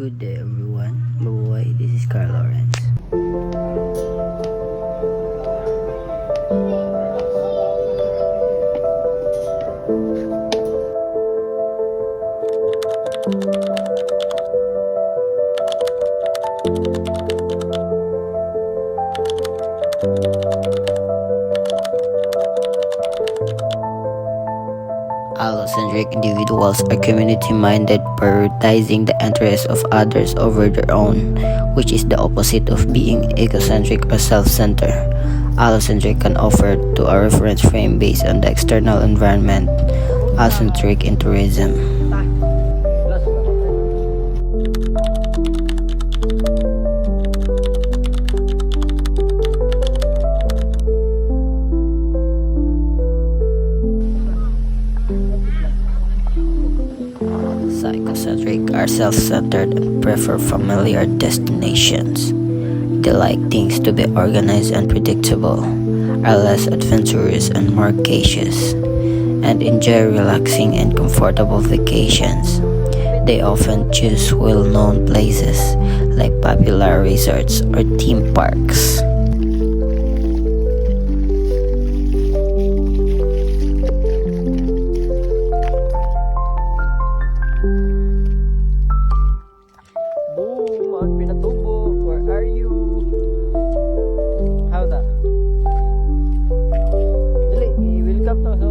Good day everyone, mabuhay, this is Carl Lawrence. Allocentric individuals are community-minded, prioritizing the interests of others over their own, which is the opposite of being egocentric or self-centered. Allocentric can offer to a reference frame based on the external environment. Allocentric in tourism. Psychocentric are self-centered and prefer familiar destinations. They like things to be organized and predictable, are less adventurous and more cautious, and enjoy relaxing and comfortable vacations. They often choose well-known places like popular resorts or theme parks. Boom! Pinatubo, where are you? How na? Dali, welcome to sa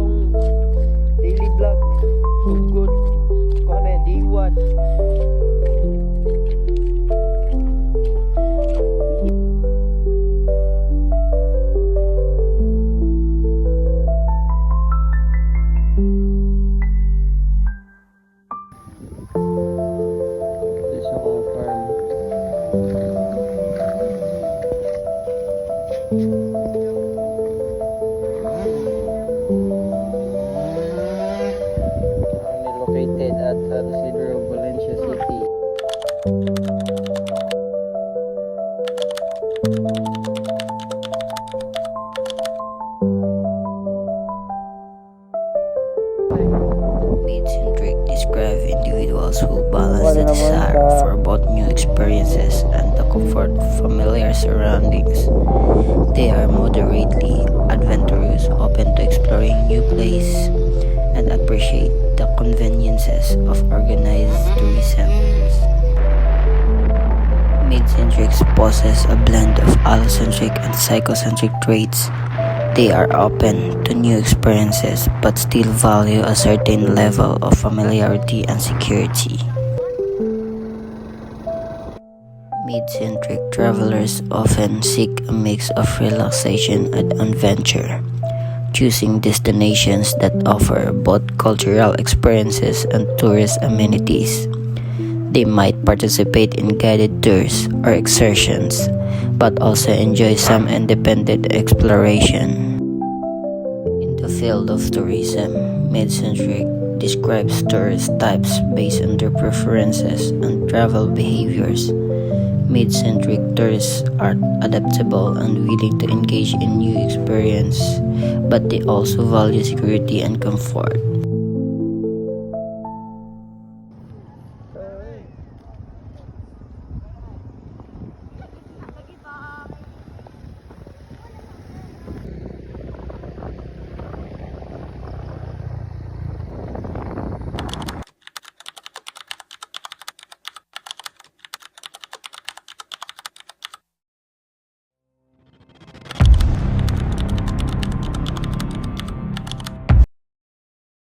daily vlog. Good. Kung ano yan, day 1. This is akong farm. Located at San Isidro, Valencia City. Mid-centric describe individuals who balance the desire for both new experiences and the comfort of familiar surroundings. They are moderately adventurous, open to exploring new places, and appreciate the conveniences of organized tourism. Mid-centrics possess a blend of allocentric and psychocentric traits. They are open to new experiences but still value a certain level of familiarity and security. Mid-centric travelers often seek a mix of relaxation and adventure, choosing destinations that offer both cultural experiences and tourist amenities. They might participate in guided tours or excursions, but also enjoy some independent exploration. In the field of tourism, mid-centric describes tourist types based on their preferences and travel behaviors. Mid-centric tourists are adaptable and willing to engage in new experience, but they also value security and comfort.